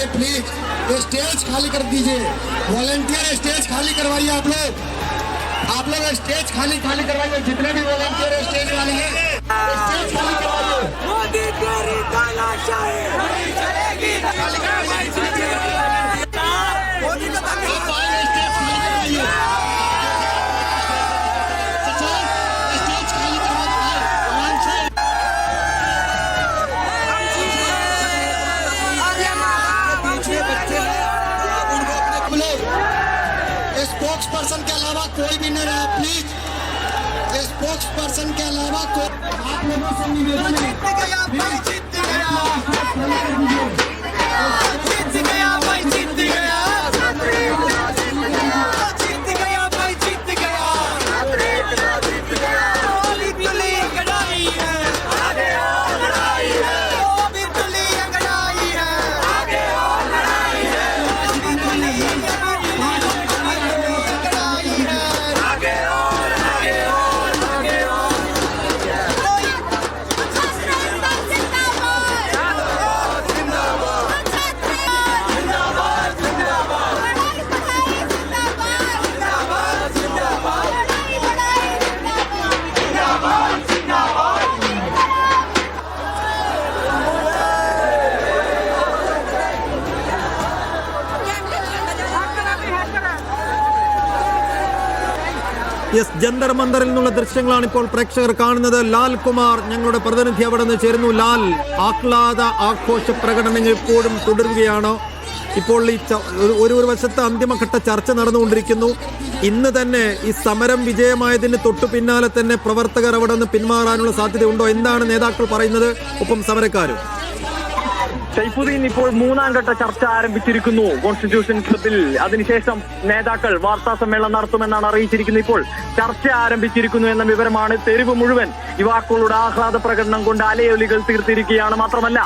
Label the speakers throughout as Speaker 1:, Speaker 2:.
Speaker 1: करवाइए please, stage खाली कर दीजिए। वॉलंटियर स्टेज खाली करवाइए। आप लोग स्टेज खाली करवाइए। जितने भी वॉलंटियर स्टेज वाले हैं स्टेज खाली करवाइए।
Speaker 2: मोदी तेरी तानाशाही नहीं चलेगी, खाली करवाइए। मोदी का तानाशाही
Speaker 1: स्टेज खाली करवाइए। स्टेज खाली करवाइए। स्पोक्स पर्सन के अलावा कोई भी नहीं रहा प्लीज। स्पोक्स पर्सन के अलावा कोई, आप लोगों से निवेदन है,
Speaker 3: യെസ്, ജന്തർ മന്ദറിൽ നിന്നുള്ള ദൃശ്യങ്ങളാണ് ഇപ്പോൾ പ്രേക്ഷകർ കാണുന്നത്. ലാൽ കുമാർ ഞങ്ങളുടെ പ്രതിനിധി അവിടെ നിന്ന് ചേരുന്നു. ലാൽ, ആഹ്ലാദ ആഘോഷ പ്രകടനങ്ങൾ ഇപ്പോഴും തുടരുകയാണ്. ഇപ്പോൾ ഈ ഒരു വശത്ത് അന്തിമഘട്ട ചർച്ച നടന്നുകൊണ്ടിരിക്കുന്നു. ഇന്ന് തന്നെ ഈ സമരം വിജയമായതിന് തൊട്ടു പിന്നാലെ തന്നെ പ്രവർത്തകർ അവിടെ നിന്ന് പിന്മാറാനുള്ള സാധ്യതയുണ്ടോ? എന്താണ് നേതാക്കൾ പറയുന്നത്? ഒപ്പം സമരക്കാരും.
Speaker 4: സൈഫുദ്ദീൻ, ഇപ്പോൾ മൂന്നാം ഘട്ട ചർച്ച ആരംഭിച്ചിരിക്കുന്നു കോൺസ്റ്റിറ്റ്യൂഷൻ ക്ലബിൽ. അതിനുശേഷം നേതാക്കൾ വാർത്താ സമ്മേളനം നടത്തുമെന്നാണ് അറിയിച്ചിരിക്കുന്നത്. ഇപ്പോൾ ചർച്ച ആരംഭിച്ചിരിക്കുന്നു എന്ന വിവരമാണ്. തെരുവ് മുഴുവൻ യുവാക്കളുടെ ആഹ്ലാദ പ്രകടനം കൊണ്ട് അലയൊലികൾ തീർത്തിരിക്കുകയാണ്. മാത്രമല്ല,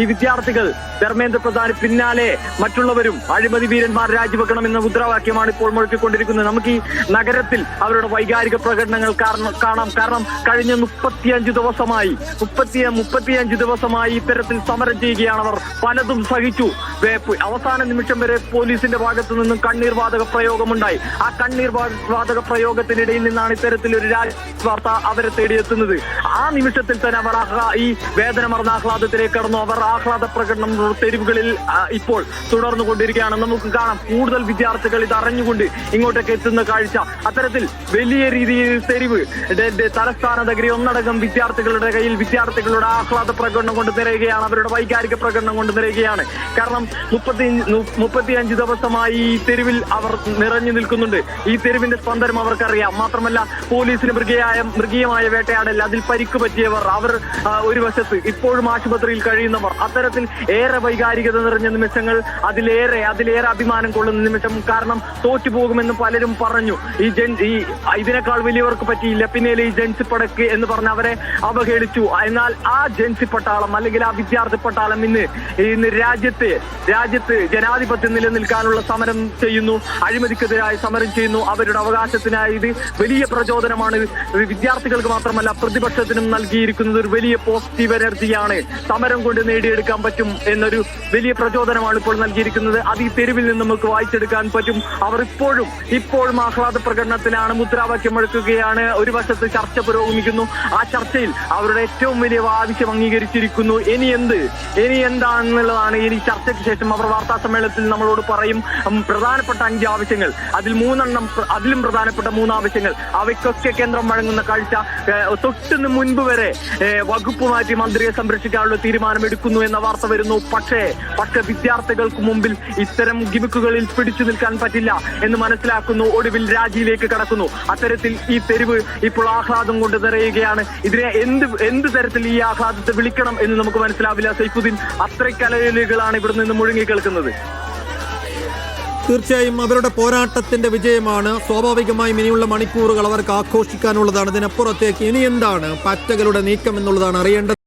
Speaker 4: ഈ വിദ്യാർത്ഥികൾ ധർമ്മേന്ദ്ര പ്രധാന് പിന്നാലെ മറ്റുള്ളവരും അഴിമതി വീരന്മാർ രാജിവെക്കണമെന്ന മുദ്രാവാക്യമാണ് ഇപ്പോൾ മുഴക്കിക്കൊണ്ടിരിക്കുന്നത്. നമുക്ക് ഈ നഗരത്തിൽ അവരുടെ വൈകാരിക പ്രകടനങ്ങൾ കാണാം. കാരണം കഴിഞ്ഞ 35 ദിവസമായി ഇത്തരത്തിൽ സമരം ചെയ്യുകയാണ് അവർ. പലതും സഹിച്ചു. അവസാന നിമിഷം വരെ പോലീസിന്റെ ഭാഗത്തു നിന്നും കണ്ണീർ വാതക പ്രയോഗമുണ്ടായി. ആ കണ്ണീർ വാതക പ്രയോഗത്തിനിടയിൽ നിന്നാണ് ഇത്തരത്തിലൊരു വാർത്ത അവരെ തേടിയെത്തുന്നത്. ആ നിമിഷത്തിൽ തന്നെ അവർ ഈ വേദനമർന്ന ആഹ്ലാദത്തിലേക്ക് കടന്നു. അവർ ആഹ്ലാദ പ്രകടനം തെരുവുകളിൽ ഇപ്പോൾ തുടർന്നു കൊണ്ടിരിക്കുകയാണ്. നമുക്ക് കാണാം കൂടുതൽ വിദ്യാർത്ഥികൾ ഇത് അറിഞ്ഞുകൊണ്ട് ഇങ്ങോട്ടേക്ക് എത്തുന്ന കാഴ്ച. അത്തരത്തിൽ വലിയ രീതിയിൽ തെരുവ് തലസ്ഥാന നഗരി ഒന്നടങ്കം വിദ്യാർത്ഥികളുടെ കയ്യിൽ വിദ്യാർത്ഥികളുടെ ആഹ്ലാദ പ്രകടനം കൊണ്ട് നിറയുകയാണ്. അവരുടെ വൈകാരിക പ്രകടനം കൊണ്ട് നിറയുകയാണ്. കാരണം 35 ദിവസമായി ഈ തെരുവിൽ അവർ നിറഞ്ഞു നിൽക്കുന്നുണ്ട്. ഈ തെരുവിന്റെ സ്പന്ദനം അവർക്കറിയാം. മാത്രമല്ല, പോലീസിന് മൃഗീയമായ വേട്ടയാടൽ, അതിൽ പരിക്ക് പറ്റിയവർ, അവർ ഒരു വശത്ത് ഇപ്പോഴും ആശുപത്രിയിൽ കഴിയുന്നവർ, അത്തരത്തിൽ ഏറെ വൈകാരികത നിറഞ്ഞ നിമിഷങ്ങൾ, അതിലേറെ അഭിമാനം കൊള്ളുന്ന നിമിഷം. കാരണം തോറ്റുപോകുമെന്ന് പലരും പറഞ്ഞു. ഇതിനേക്കാൾ വലിയവർക്ക് പറ്റിയില്ല. പിന്നീട് ഈ ജൻസി പടക്ക് എന്ന് പറഞ്ഞ് അവരെ അവഹേളിച്ചു. എന്നാൽ ആ ജൻസി പട്ടാളം അല്ലെങ്കിൽ ആ വിദ്യാർത്ഥി പട്ടാളം ഇന്ന് രാജ്യത്ത് ജനാധിപത്യം നിലനിൽക്കാനുള്ള സമരം ചെയ്യുന്നു. അഴിമതിക്കെതിരായി സമരം ചെയ്യുന്നു. അവരുടെ അവകാശത്തിനായി ഇത് വലിയ പ്രചോദനമാണ്. വിദ്യാർത്ഥികൾക്ക് മാത്രമല്ല പ്രതിപക്ഷത്തിനും നൽകിയിരിക്കുന്നത് ഒരു വലിയ പോസിറ്റീവ് എനർജിയാണ്. സമരം കൊണ്ട് നേടിയെടുക്കാൻ പറ്റും എന്നൊരു വലിയ പ്രചോദനമാണ് ഇപ്പോൾ നൽകിയിരിക്കുന്നത്. അത് ഈ തെരുവിൽ നിന്ന് നമുക്ക് വായിച്ചെടുക്കാൻ പറ്റും. അവർ ഇപ്പോഴും ആഹ്ലാദ പ്രകടനത്തിലാണ്, മുദ്രാവാക്യം മുഴക്കുകയാണ്. ഒരു വശത്ത് ചർച്ച പുരോഗമിക്കുന്നു. ആ ചർച്ചയിൽ അവരുടെ ഏറ്റവും വലിയ ആവശ്യം അംഗീകരിച്ചിരിക്കുന്നു. ഇനി എന്താണെന്നുള്ളതാണ് ഇനി ചർച്ചയ്ക്ക് ശേഷം അവർ വാർത്താ സമ്മേളനത്തിൽ നമ്മളോട് പറയും. പ്രധാനപ്പെട്ട 5 ആവശ്യങ്ങൾ, അതിലും പ്രധാനപ്പെട്ട 3 ആവശ്യങ്ങൾ, അവയ്ക്കൊക്കെ കേന്ദ്രം വഴങ്ങുന്ന കാഴ്ച. തൊട്ടിന് മുൻപ് വരെ വകുപ്പ് മാറ്റി മന്ത്രിയെ സംരക്ഷിക്കാനുള്ള തീരുമാനം എടുക്കുന്നു എന്ന വാർത്ത വരുന്നു. പക്ഷേ വിദ്യാർത്ഥികൾക്ക് മുമ്പിൽ ഇത്തരം ഗിമിക്കുകളിൽ പിടിച്ചു നിൽക്കാൻ പറ്റില്ല എന്ന് മനസ്സിലാക്കുന്നു. ഒടുവിൽ രാജിയിലേക്ക് കടക്കുന്നു. അത്തരത്തിൽ ഈ തെരുവ് ഇപ്പോൾ ആഹ്ലാദം കൊണ്ട് നിറയുകയാണ്. ഇതിനെ എന്ത് തരത്തിൽ ഈ ആഹ്ലാദത്തെ വിളിക്കണം എന്ന് നമുക്ക് മനസ്സിലാവില്ല. സൈഫുദ്ദീൻ, അത്രയ്ക്കലയിലുകളാണ് ഇവിടെ നിന്ന് മുഴങ്ങി കേൾക്കുന്നത്.
Speaker 3: തീർച്ചയായും അവരുടെ പോരാട്ടത്തിന്റെ വിജയമാണ്. സ്വാഭാവികമായും ഇനിയുള്ള മണിക്കൂറുകൾ അവർക്ക് ആഘോഷിക്കാനുള്ളതാണ്. ഇതിനപ്പുറത്തേക്ക് ഇനി എന്താണ് പാറ്റകളുടെ നീക്കം എന്നുള്ളതാണ് അറിയേണ്ടത്.